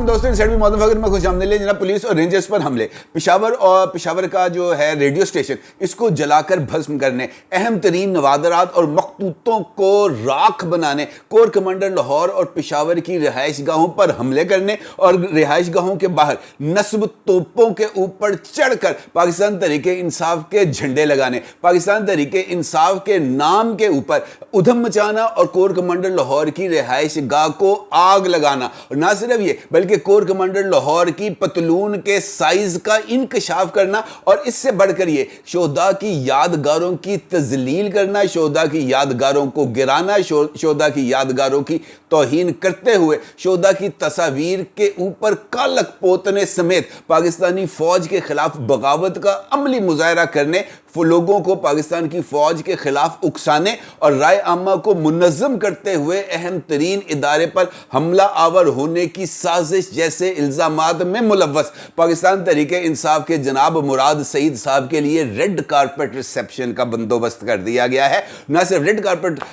دوستوں میں خوش آمدید جناب. پولیس اور رینجرز پر حملے. پشاور کا جو ہے ریڈیو اسٹیشن اس کو جلا کر بھسم کرنے, اہم ترین نوادرات اور مقتولوں کو راکھ بنانے, کور کمانڈر لاہور اور پشاور کی رہائش گاہوں پر حملے کرنے اور رہائش گاہوں کے باہر نصب توپوں کے اوپر چڑھ کر پاکستان تحریک انصاف کے جھنڈے لگانے, پاکستان تحریک انصاف کے نام کے اوپر ادھم مچانا اور کور کمانڈر لاہور کی رہائش گاہ کو آگ لگانا. اور نہ صرف یہ بلکہ کور کمانڈر لاہور کی پتلون کے سائز کا انکشاف کرنا, اور اس سے بڑھ کر یہ شہداء کی یادگاروں کی تذلیل کرنا, شہداء کی یادگاروں کو گرانا, شہداء کی یادگاروں کی توہین کرتے ہوئے شہداء کی تصاویر کے اوپر کالک پوتنے سمیت پاکستانی فوج کے خلاف بغاوت کا عملی مظاہرہ کرنے, لوگوں کو پاکستان کی فوج کے خلاف اکسانے اور رائے عامہ کو منظم کرتے ہوئے اہم ترین ادارے پر حملہ آور ہونے کی سازش جیسے الزامات میں ملوث پاکستان تحریک انصاف کے جناب مراد سعید صاحب کے لیے ریڈ کارپٹ ریسیپشن کا بندوبست کر دیا گیا ہے. نہ صرف ریڈ کارپٹ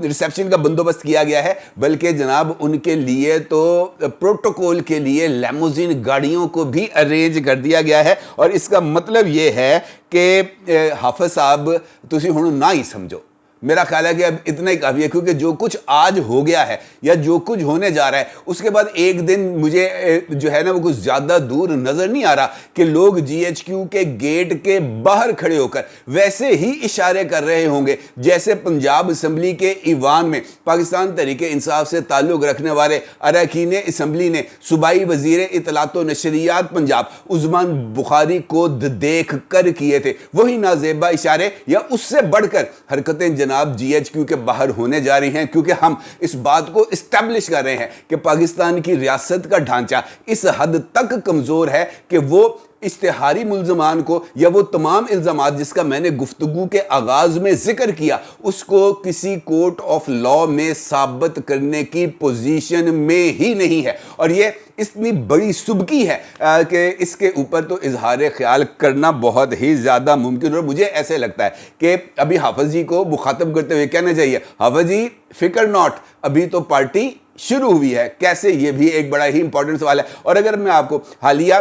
ریسیپشن کا بندوبست کیا گیا ہے بلکہ جناب ان کے لیے تو پروٹوکول کے لیے لیموزین گاڑیوں کو بھی ارینج کر دیا گیا ہے. اور اس کا مطلب یہ ہے کہ حافظ صاحب تسی ہن نہ ہی سمجھو. میرا خیال ہے کہ اب اتنا ہی کافی ہے, کیونکہ جو کچھ آج ہو گیا ہے یا جو کچھ ہونے جا رہا ہے اس کے بعد ایک دن مجھے جو ہے نا وہ کچھ زیادہ دور نظر نہیں آ رہا کہ لوگ جی ایچ کیو کے گیٹ کے باہر کھڑے ہو کر ویسے ہی اشارے کر رہے ہوں گے جیسے پنجاب اسمبلی کے ایوان میں پاکستان تحریک انصاف سے تعلق رکھنے والے اراکین اسمبلی نے صوبائی وزیر اطلاعات و نشریات پنجاب عثمان بخاری کو دیکھ کر کیے تھے. وہی نازیبا اشارے یا اس سے بڑھ کر حرکتیں جناب جی ایچ کیو کے باہر ہونے جا رہی ہیں, کیونکہ ہم اس بات کو اسٹیبلش کر رہے ہیں کہ پاکستان کی ریاست کا ڈھانچہ اس حد تک کمزور ہے کہ وہ اشتہاری ملزمان کو یا وہ تمام الزامات جس کا میں نے گفتگو کے آغاز میں ذکر کیا اس کو کسی کورٹ آف لا میں ثابت کرنے کی پوزیشن میں ہی نہیں ہے. اور یہ اتنی بڑی سبکی ہے کہ اس کے اوپر تو اظہار خیال کرنا بہت ہی زیادہ ممکن. اور مجھے ایسے لگتا ہے کہ ابھی حافظ جی کو مخاطب کرتے ہوئے کہنا چاہیے, حافظ جی فکر ناٹ, ابھی تو پارٹی شروع ہوئی ہے. کیسے؟ یہ بھی ایک بڑا ہی امپورٹنٹ سوال ہے. اور اگر میں آپ کو حالیہ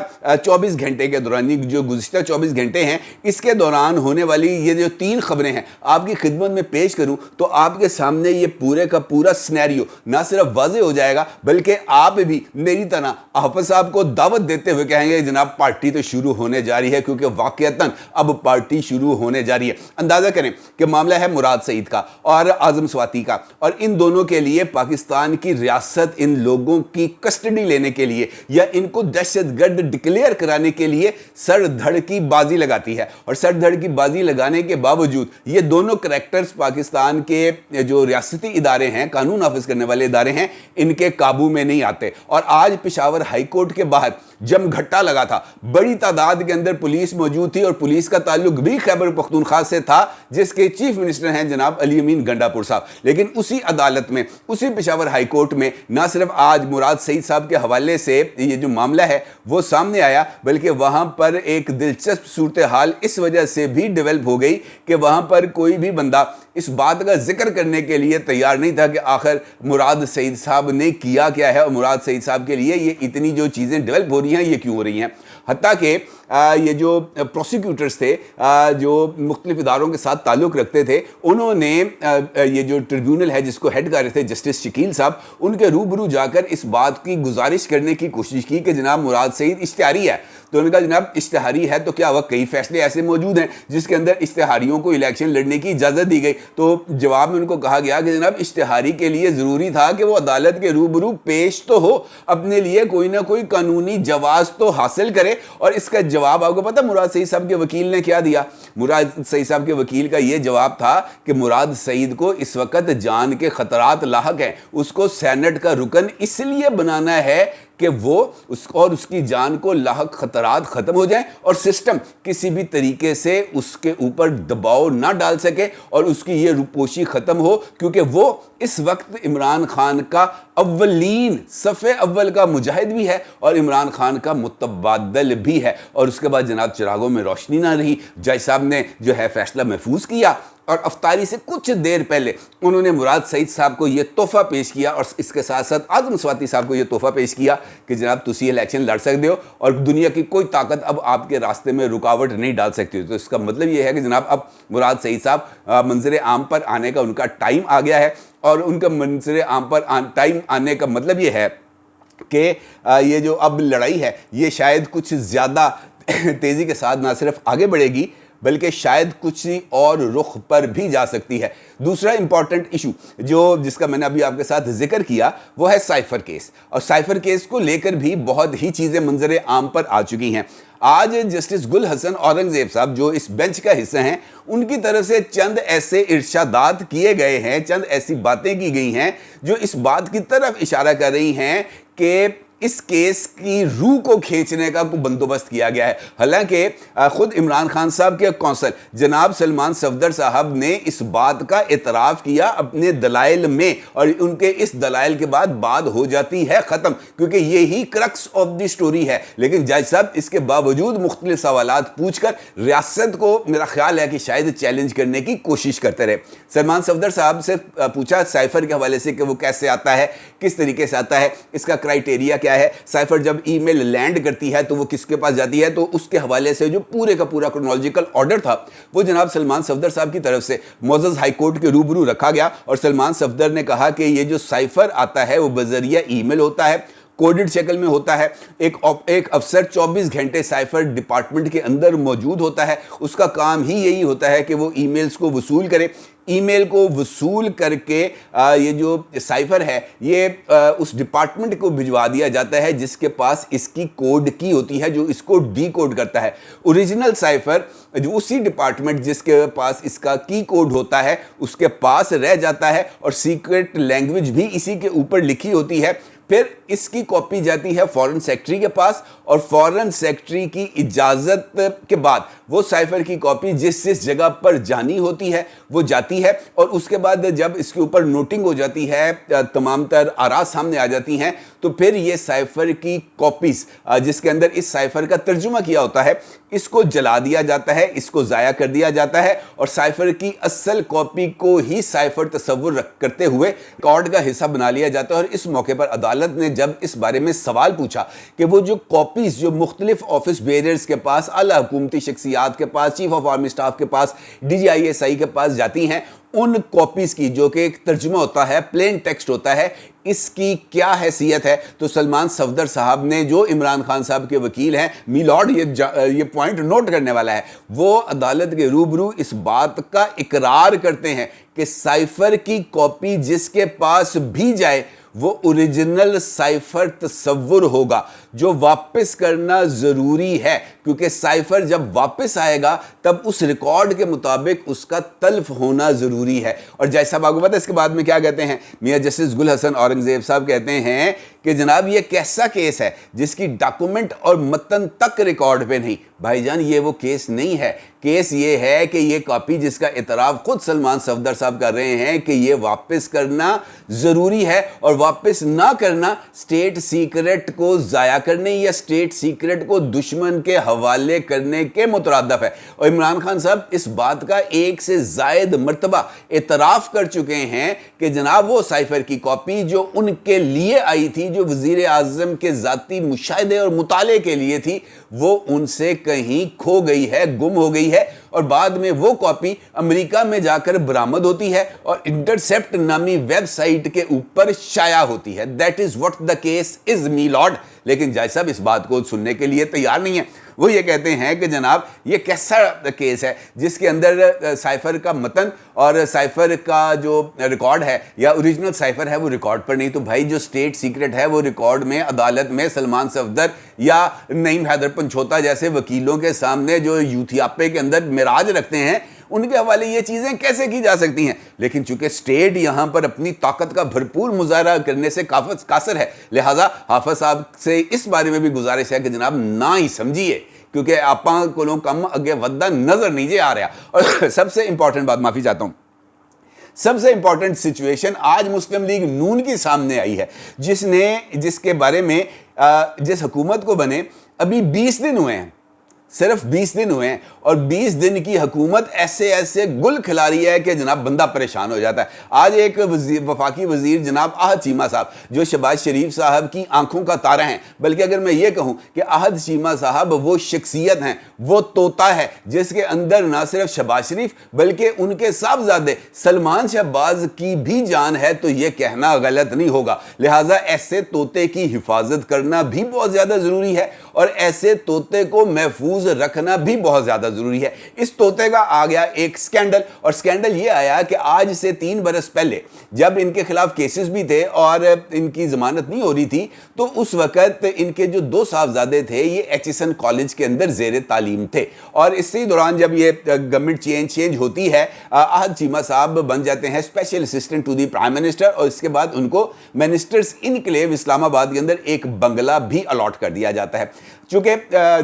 24 گھنٹے کے دوران جو گزشتہ 24 گھنٹے ہیں اس کے دوران ہونے والی یہ جو 3 خبریں ہیں آپ کی خدمت میں پیش کروں تو آپ کے سامنے یہ پورے کا پورا سینیریو نہ صرف واضح ہو جائے گا بلکہ آپ بھی میری طرح حافظ صاحب کو دعوت دیتے ہوئے کہیں گے جناب پارٹی تو شروع ہونے جا رہی ہے, کیونکہ واقعتاً اب پارٹی شروع ہونے جا رہی ہے. اندازہ کریں کہ معاملہ ہے مراد سعید کا اور اعظم سواتی کا, اور ان دونوں کے لیے پاکستان کی ریاست ان لوگوں کی کسٹڈی لینے کے لیے یا ان کو دہشت گرد ڈکلیئر کرانے کے لیے سر دھڑ کی بازی لگاتی ہے. اور سر دھڑ کی بازی لگانے کے باوجود یہ دونوں کریکٹرز پاکستان کے جو ریاستی ادارے ہیں, قانون نافذ کرنے والے ادارے ہیں, ان کے قابو میں نہیں آتے. اور آج پشاور ہائی کورٹ کے باہر جم گھٹا لگا تھا, بڑی تعداد کے اندر پولیس موجود تھی, اور پولیس کا تعلق بھی خیبر پختونخوا سے تھا جس کے چیف منسٹر ہیں جناب علی امین گنڈاپور صاحب. لیکن اسی عدالت میں, اسی پشاور ہائی کورٹ میں نہ صرف آج مراد سعید صاحب کے حوالے سے یہ جو معاملہ ہے وہ سامنے آیا, بلکہ وہاں پر ایک دلچسپ صورتحال اس وجہ سے بھی ڈیولپ ہو گئی کہ وہاں پر کوئی بھی بندہ اس بات کا ذکر کرنے کے لیے تیار نہیں تھا کہ آخر مراد سعید صاحب نے کیا کیا ہے, اور مراد سعید صاحب کے لیے یہ اتنی جو چیزیں ڈیولپ ہو رہی ہیں یہ کیوں ہو رہی ہیں. حتیٰ کہ یہ جو پروسیکیوٹرز تھے جو مختلف اداروں کے ساتھ تعلق رکھتے تھے, انہوں نے یہ جو ٹریبیونل ہے جس کو ہیڈ کر رہے تھے جسٹس شکیل صاحب, ان کے روبرو جا کر اس بات کی گزارش کرنے کی کوشش کی کہ جناب مراد سعید اشتہاری ہے. تو انہوں نے کہا جناب اشتہاری ہے تو کیا وہ کئی فیصلے ایسے موجود ہیں جس کے اندر اشتہاریوں کو الیکشن لڑنے کی اجازت دی گئی. تو جواب میں ان کو کہا گیا کہ جناب اشتہاری کے لیے ضروری تھا کہ وہ عدالت کے روبرو پیش تو ہو, اپنے لیے کوئی نہ کوئی قانونی جواز تو حاصل کرے. اور اس کا جواب آپ کو پتہ مراد سعید صاحب کے وکیل نے کیا دیا؟ مراد سعید صاحب کے وکیل کا یہ جواب تھا کہ مراد سعید کو اس وقت جان کے خطرات لاحق ہیں, اس کو سینٹ کا رکن اس لیے بنانا ہے کہ وہ اس کی جان کو لاحق خطرات ختم ہو جائیں اور سسٹم کسی بھی طریقے سے اس کے اوپر دباؤ نہ ڈال سکے اور اس کی یہ روپوشی ختم ہو, کیونکہ وہ اس وقت عمران خان کا اولین صف اول کا مجاہد بھی ہے اور عمران خان کا متبادل بھی ہے. اور اس کے بعد جناب چراغوں میں روشنی نہ رہی, جج صاحب نے جو ہے فیصلہ محفوظ کیا اور افطاری سے کچھ دیر پہلے انہوں نے مراد سعید صاحب کو یہ تحفہ پیش کیا اور اس کے ساتھ ساتھ اعظم سواتی صاحب کو یہ تحفہ پیش کیا کہ جناب تسی الیکشن لڑ سکتے ہو اور دنیا کی کوئی طاقت اب آپ کے راستے میں رکاوٹ نہیں ڈال سکتی ہو. تو اس کا مطلب یہ ہے کہ جناب اب مراد سعید صاحب منظر عام پر آنے کا ان کا ٹائم آ گیا ہے, اور ان کا منظر عام پر ٹائم آنے کا مطلب یہ ہے کہ یہ جو اب لڑائی ہے یہ شاید کچھ زیادہ تیزی کے ساتھ نہ صرف آگے بڑھے گی بلکہ شاید کچھ اور رخ پر بھی جا سکتی ہے. دوسرا امپورٹنٹ ایشو جس کا میں نے ابھی آپ کے ساتھ ذکر کیا وہ ہے سائفر کیس, اور سائفر کیس کو لے کر بھی بہت ہی چیزیں منظر عام پر آ چکی ہیں. آج جسٹس گل حسن اورنگزیب صاحب جو اس بینچ کا حصہ ہیں ان کی طرف سے چند ایسے ارشادات کیے گئے ہیں, چند ایسی باتیں کی گئی ہیں جو اس بات کی طرف اشارہ کر رہی ہیں کہ اس کیس کی روح کو کھینچنے کا کوئی بندوبست کیا گیا ہے. حالانکہ خود عمران خان صاحب کے کونسل جناب سلمان صفدر صاحب نے اس بات کا اعتراف کیا اپنے دلائل میں, اور ان کے اس دلائل کے بعد بات ہو جاتی ہے ختم, کیونکہ یہی کرکس آف دی سٹوری ہے. لیکن جج صاحب اس کے باوجود مختلف سوالات پوچھ کر ریاست کو میرا خیال ہے کہ شاید چیلنج کرنے کی کوشش کرتے رہے. سلمان صفدر صاحب سے پوچھا سائفر کے حوالے سے کہ وہ کیسے آتا ہے, کس طریقے سے آتا ہے, اس کا کرائٹیریا کیا ہے, سائفر جب ای میل لینڈ کرتی ہے تو وہ کس کے پاس جاتی ہے. تو اس کے حوالے سے جو پورے کا پورا کرونالوجیکل آرڈر تھا وہ جناب سلمان صفدر صاحب کی طرف سے معزز ہائی کورٹ کے روبرو رکھا گیا, اور سلمان صفدر نے کہا کہ یہ جو سائفر آتا ہے وہ بذریعہ ای میل ہوتا ہے, کوڈڈ شکل میں ہوتا ہے. ایک افسر 24 گھنٹے سائفر ڈپارٹمنٹ کے اندر موجود ہوتا ہے, اس کا کام ہی یہی ہوتا ہے کہ وہ ای میلز کو وصول کرے. ای میل کو وصول کر کے یہ جو سائفر ہے یہ اس ڈپارٹمنٹ کو بھجوا دیا جاتا ہے جس کے پاس اس کی کوڈ کی ہوتی ہے, جو اس کو ڈی کوڈ کرتا ہے. اوریجنل سائفر جو اسی ڈپارٹمنٹ جس کے پاس اس کا کی کوڈ ہوتا ہے اس کے پاس رہ جاتا ہے, اور سیکرٹ لینگویج بھی اسی کے اوپر لکھی ہوتی ہے. پھر اس کی کاپی جاتی ہے فورن سیکٹری کے پاس, اور فورن سیکٹری کی اجازت کے بعد وہ سائفر کی کاپی جس جگہ پر جانی ہوتی ہے وہ جاتی ہے, اور اس کے بعد جب اس کے اوپر نوٹنگ ہو جاتی ہے, تمام تر آراء سامنے آ جاتی ہیں, تو پھر یہ سائفر کی کاپیز جس کے اندر اس سائفر کا ترجمہ کیا ہوتا ہے اس کو جلا دیا جاتا ہے, اس کو ضائع کر دیا جاتا ہے, اور سائفر کی اصل کاپی کو ہی سائفر تصور کرتے ہوئے ریکارڈ کا حصہ بنا لیا جاتا ہے. اور اس موقع پر عدالت نے جب اس بارے میں سوال پوچھا کہ وہ جو کاپیز جو مختلف آفس بیئررز کے پاس, اعلیٰ حکومتی شخصیات کے پاس, چیف آف آرمی سٹاف کے پاس, D G I S I کے پاس جاتی ہیں, ان کاپیز کی جو کہ ایک ترجمہ ہوتا ہے, پلین ٹیکسٹ ہوتا ہے, اس کی کیا حیثیت ہے. تو سلمان صفدر صاحب نے جو عمران خان صاحب کے وکیل ہیں, میلارڈ یہ پوائنٹ نوٹ کرنے والا ہے, وہ عدالت کے روبرو اس بات کا اقرار کرتے ہیں کہ سائفر کی کاپی جس کے پاس بھی جائے وہ اوریجنل سائفر تصور ہوگا جو واپس کرنا ضروری ہے, کیونکہ سائفر جب واپس آئے گا تب اس ریکارڈ کے مطابق اس کا تلف ہونا ضروری ہے. اور جیسا آپ کو پتہ ہے اس کے بعد میں کیا کہتے ہیں, میاں جسٹس گل حسن اورنگزیب صاحب کہتے ہیں کہ جناب یہ کیسا کیس ہے جس کی ڈاکومنٹ اور متن تک ریکارڈ پہ نہیں. بھائی جان یہ وہ کیس نہیں ہے, کیس یہ ہے کہ یہ کاپی جس کا اعتراف خود سلمان صفدر صاحب کر رہے ہیں کہ یہ واپس کرنا ضروری ہے, اور واپس نہ کرنا اسٹیٹ سیکرٹ کو ضائع کرنے یا اسٹیٹ سیکرٹ کو دشمن کے حوالے کرنے کے مترادف ہے. اور عمران خان صاحب اس بات کا ایک سے زائد مرتبہ اعتراف کر چکے ہیں کہ جناب وہ سائفر کی کاپی جو ان کے لیے آئی تھی, جو وزیر اعظم کے ذاتی مشاہدے اور مطالعے کے لیے تھی, وہ ان سے کہیں کھو گئی ہے, گم ہو گئی ہے, اور بعد میں وہ کاپی امریکہ میں جا کر برآمد ہوتی ہے اور انٹرسیپٹ نامی ویب سائٹ کے اوپر شائع ہوتی ہے. That is what the case is, me lord. لیکن جج صاحب اس بات کو سننے کے لیے تیار نہیں ہے. وہ یہ کہتے ہیں کہ جناب یہ کیسا کیس ہے جس کے اندر سائفر کا متن اور سائفر کا جو ریکارڈ ہے یا اوریجنل سائفر ہے وہ ریکارڈ پر نہیں. تو بھائی جو اسٹیٹ سیکرٹ ہے وہ ریکارڈ میں عدالت میں سلمان صفدر یا نعیم حیدر پنچھوتا جیسے وکیلوں کے سامنے جو یوتھیاپے کے اندر معراج رکھتے ہیں ان کے حوالے یہ چیزیں کیسے کی جا سکتی ہیں. لیکن چونکہ اسٹیٹ یہاں پر اپنی طاقت کا بھرپور مظاہرہ کرنے سے قاصر ہے, لہٰذا حافظ صاحب سے اس بارے میں بھی گزارش ہے کہ جناب نہ ہی سمجھیے, کیونکہ آپاں کو کم اگے ودہ نظر نہیں جے آ رہا. اور سب سے امپورٹنٹ بات, معافی چاہتا ہوں, سب سے امپورٹنٹ سچویشن آج مسلم لیگ نون کی سامنے آئی ہے, جس کے بارے میں جس حکومت کو بنے ابھی 20 دن ہوئے ہیں, صرف 20 دن ہوئے ہیں اور 20 دن کی حکومت ایسے ایسے گل کھلا رہی ہے کہ جناب بندہ پریشان ہو جاتا ہے. آج ایک وفاقی وزیر جناب احد چیمہ صاحب جو شہباز شریف صاحب کی آنکھوں کا تارہ ہیں، بلکہ اگر میں یہ کہوں کہ احد چیمہ صاحب وہ شخصیت ہیں، وہ طوطا ہے جس کے اندر نہ صرف شہباز شریف بلکہ ان کے صاحبزادے سلمان شہباز کی بھی جان ہے، تو یہ کہنا غلط نہیں ہوگا. لہٰذا ایسے طوطے کی حفاظت کرنا بھی بہت زیادہ ضروری ہے اور ایسے طوطے کو محفوظ رکھنا بھی بہت زیادہ ضروری ہے. اس طوطے کا آ گیا ایک سکینڈل، اور سکینڈل یہ آیا کہ آج سے 3 برس پہلے جب ان کے خلاف کیسز بھی تھے اور ان کی ضمانت نہیں ہو رہی تھی، تو اس وقت ان کے جو 2 صاحبزادے تھے یہ ایچسن کالج کے اندر زیر تعلیم تھے، اور اسی دوران جب یہ گورنمنٹ چینج ہوتی ہے، احد چیمہ صاحب بن جاتے ہیں special assistant to the prime minister, اور اس کے بعد ان کو منسٹرز انکلیو اسلام آباد کے اندر ایک بنگلہ بھی الاٹ کر دیا جاتا ہے. چونکہ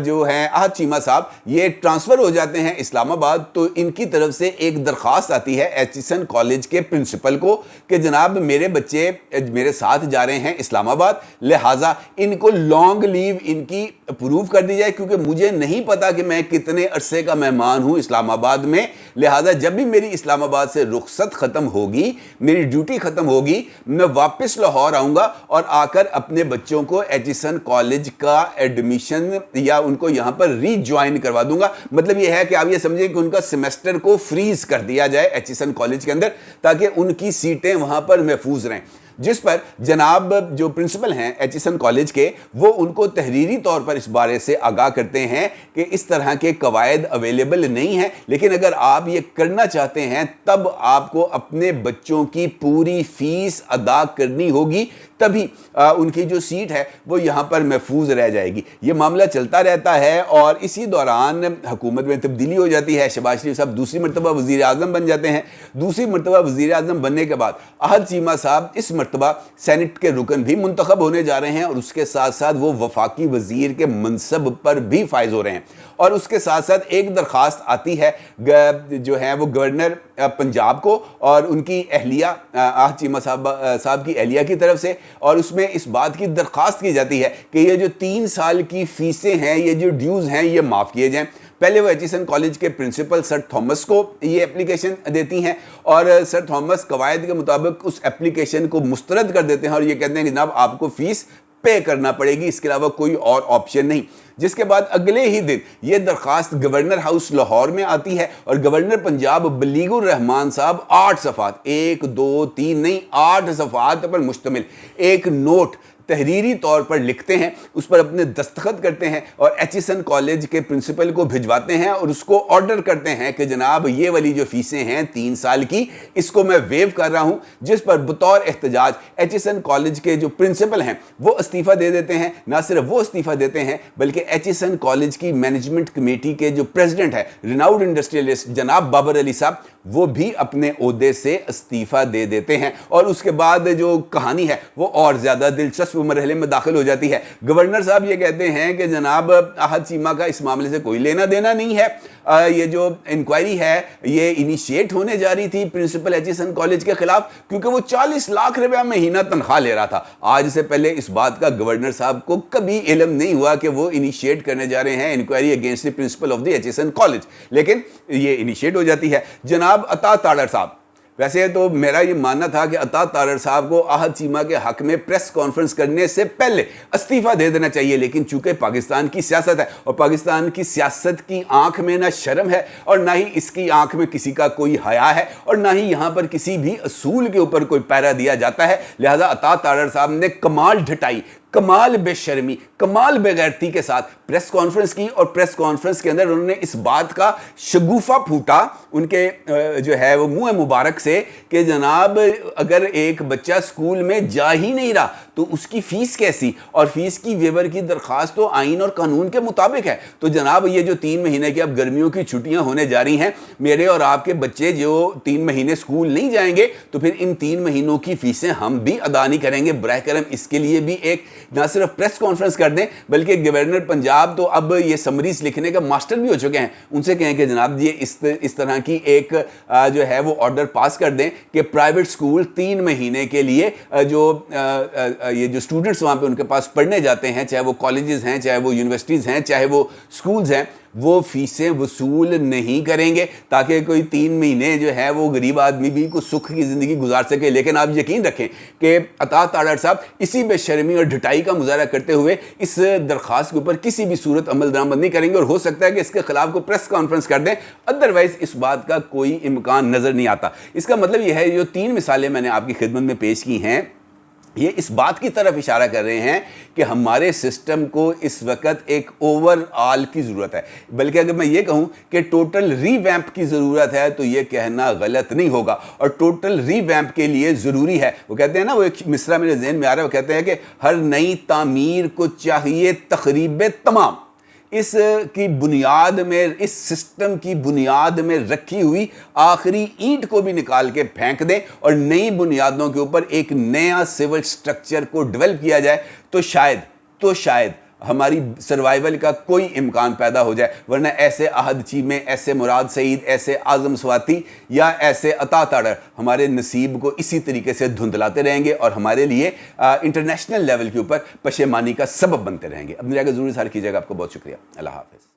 جو ہیں احد چیمہ صاحب یہ ٹرانسفر ہو جاتے ہیں اسلام آباد، تو ان کی طرف سے ایک درخواست آتی ہے ایچسن کالج کے پرنسپل کو کہ جناب میرے بچے میرے ساتھ جا رہے ہیں اسلام آباد، لہٰذا ان کو لانگ لیو ان کی اپروو کر دی جائے، کیونکہ مجھے نہیں پتا کہ میں کتنے عرصے کا مہمان ہوں اسلام آباد میں، لہٰذا جب بھی میری اسلام آباد سے رخصت ختم ہوگی، میری ڈیوٹی ختم ہوگی، میں واپس لاہور آؤں گا اور آ کر اپنے بچوں کو ایچسن کالج کا ایڈمیشن یا ان کو یہاں پر ری جوائن کروا دوں گا. مطلب یہ ہے کہ آپ یہ سمجھیں کہ ان کا سیمیسٹر کو فریز کر دیا جائے ایچسن کالج کے اندر تاکہ ان کی سیٹیں وہاں پر محفوظ رہیں. جس پر جناب جو پرنسپل ہیں ایچسن کالج کے، وہ ان کو تحریری طور پر اس بارے سے آگاہ کرتے ہیں کہ اس طرح کے قواعد اویلیبل نہیں ہیں، لیکن اگر آپ یہ کرنا چاہتے ہیں تب آپ کو اپنے بچوں کی پوری فیس ادا کرنی ہوگی، تبھی ان کی جو سیٹ ہے وہ یہاں پر محفوظ رہ جائے گی. یہ معاملہ چلتا رہتا ہے اور اسی دوران حکومت میں تبدیلی ہو جاتی ہے. شہباز شریف صاحب دوسری مرتبہ وزیر اعظم بن جاتے ہیں. دوسری مرتبہ وزیر اعظم بننے کے بعد احد چیمہ صاحب اس مرتبہ سینٹ کے رکن بھی منتخب ہونے جا رہے ہیں، اور اس کے ساتھ ساتھ وہ وفاقی وزیر کے منصب پر بھی فائز ہو رہے ہیں. اور اس کے ساتھ ساتھ ایک درخواست آتی ہے جو ہے وہ گورنر پنجاب کو اور ان کی اہلیہ احد چیمہ صاحب کی اہلیہ کی طرف سے، اور اس میں اس بات کی درخواست کی جاتی ہے کہ یہ جو 3 سال کی فیسیں ہیں، یہ جو ڈیوز ہیں، یہ معاف کیے جائیں. پہلے وہ ایچسن کالج کے پرنسپل سر تھامس کو یہ اپلیکیشن دیتی ہیں، اور سر تھامس قواعد کے مطابق اس اپلیکیشن کو مسترد کر دیتے ہیں اور یہ کہتے ہیں کہ جناب آپ کو فیس پے کرنا پڑے گی، اس کے علاوہ کوئی اور آپشن نہیں. جس کے بعد اگلے ہی دن یہ درخواست گورنر ہاؤس لاہور میں آتی ہے، اور گورنر پنجاب بلیغ الرحمان صاحب 8 صفحات 1 2 3 نہیں 8 صفحات پر مشتمل ایک نوٹ تحریری طور پر لکھتے ہیں، اس پر اپنے دستخط کرتے ہیں اور ایچسن کالج کے پرنسپل کو بھجواتے ہیں اور اس کو آرڈر کرتے ہیں کہ جناب یہ والی جو فیسیں ہیں 3 سال کی، اس کو میں ویو کر رہا ہوں. جس پر بطور احتجاج ایچسن کالج کے جو پرنسپل ہیں وہ استعفیٰ دے دیتے ہیں. نہ صرف وہ استعفیٰ دیتے ہیں بلکہ ایچسن کالج کی مینجمنٹ کمیٹی کے جو پریزیڈنٹ ہے ریناؤڈ انڈسٹریلسٹ جناب بابر علی صاحب، وہ بھی اپنے عہدے سے استعفیٰ دے دیتے ہیں. اور اس کے بعد جو کہانی ہے وہ اور زیادہ دلچسپ مرحلے میں داخل ہو جاتی ہے. گورنر صاحب یہ کہتے ہیں کہ جناب احد چیمہ کا اس معاملے سے کوئی لینا دینا نہیں ہے، یہ جو انکوائری ہے یہ انیشیٹ ہونے جا رہی تھی پرنسپل ایچسن کالج کے خلاف، کیونکہ وہ 40 لاکھ روپیہ مہینہ تنخواہ لے رہا تھا. آج سے پہلے اس بات کا گورنر صاحب کو کبھی علم نہیں ہوا کہ وہ انیشیٹ کرنے جا رہے ہیں inquiry against the principal of the Aitchison college, لیکن یہ انیشیٹ ہو جاتی ہے. جناب عطا تاڑر صاحب، ویسے تو میرا یہ ماننا تھا کہ عطا تاڑر صاحب کو احد چیمہ کے حق میں پریس کانفرنس کرنے سے پہلے استعفیٰ دے دینا چاہیے، لیکن چونکہ پاکستان کی سیاست ہے اور پاکستان کی سیاست کی آنکھ میں نہ شرم ہے اور نہ ہی اس کی آنکھ میں کسی کا کوئی حیا ہے اور نہ ہی یہاں پر کسی بھی اصول کے اوپر کوئی پیرا دیا جاتا ہے، لہذا عطا تاڑر صاحب نے کمال ڈھٹائی، کمال بے شرمی، کمال بے غیرتی کے ساتھ پریس کانفرنس کی، اور پریس کانفرنس کے اندر انہوں نے اس بات کا شگوفہ پھوٹا ان کے جو ہے وہ منہ مبارک سے کہ جناب اگر ایک بچہ سکول میں جا ہی نہیں رہا تو اس کی فیس کیسی، اور فیس کی ویور کی درخواست تو آئین اور قانون کے مطابق ہے. تو جناب یہ جو 3 مہینے کی اب گرمیوں کی چھٹیاں ہونے جا رہی ہیں، میرے اور آپ کے بچے جو 3 مہینے سکول نہیں جائیں گے تو پھر ان 3 مہینوں کی فیسیں ہم بھی ادا نہیں کریں گے. براہ کرم اس کے لیے بھی ایک نہ صرف پریس کانفرنس کر دیں بلکہ گورنر پنجاب تو اب یہ سمریز لکھنے کا ماسٹر بھی ہو چکے ہیں، ان سے کہیں کہ جناب یہ اس طرح کی ایک جو ہے وہ آرڈر پاس کر دیں کہ پرائیویٹ سکول 3 مہینے کے لیے جو یہ جو اسٹوڈنٹس وہاں پہ ان کے پاس پڑھنے جاتے ہیں, چاہے وہ کالجز ہیں, چاہے وہ یونیورسٹیز ہیں, چاہے وہ سکولز ہیں, وہ فیسیں وصول نہیں کریں گے تاکہ کوئی 3 مہینے جو ہے وہ غریب آدمی بھی کوئی سکھ کی زندگی گزار سکے. لیکن آپ یقین رکھیں کہ عطا تاڑر صاحب اسی بے شرمی اور ڈھٹائی کا مظاہرہ کرتے ہوئے اس درخواست کے اوپر کسی بھی صورت عمل درآمد نہیں کریں گے, اور ہو سکتا ہے کہ اس کے خلاف کوئی پریس کانفرنس کر دیں, ادروائز اس بات کا کوئی امکان نظر نہیں آتا. اس کا مطلب یہ ہے جو 3 مثالیں میں نے آپ کی خدمت میں پیش کی ہیں, یہ اس بات کی طرف اشارہ کر رہے ہیں کہ ہمارے سسٹم کو اس وقت ایک اوور آل کی ضرورت ہے. بلکہ اگر میں یہ کہوں کہ ٹوٹل ری ویمپ کی ضرورت ہے تو یہ کہنا غلط نہیں ہوگا. اور ٹوٹل ری ویمپ کے لیے ضروری ہے, وہ کہتے ہیں نا, وہ ایک مصرع میرے ذہن میں آ رہا ہے, وہ کہتے ہیں کہ ہر نئی تعمیر کو چاہیے تخریب تمام. اس کی بنیاد میں, اس سسٹم کی بنیاد میں رکھی ہوئی آخری اینٹ کو بھی نکال کے پھینک دیں اور نئی بنیادوں کے اوپر ایک نیا سول سٹرکچر کو ڈیولپ کیا جائے تو شاید ہماری سروائیول کا کوئی امکان پیدا ہو جائے. ورنہ ایسے احد چیمے, ایسے مراد سعید, ایسے اعظم سواتی یا ایسے عطا تاڑر ہمارے نصیب کو اسی طریقے سے دھندلاتے رہیں گے اور ہمارے لیے انٹرنیشنل لیول کے اوپر پشیمانی کا سبب بنتے رہیں گے. اب میرا ضرور اظہار کیجیے گا. آپ کو بہت شکریہ. اللہ حافظ.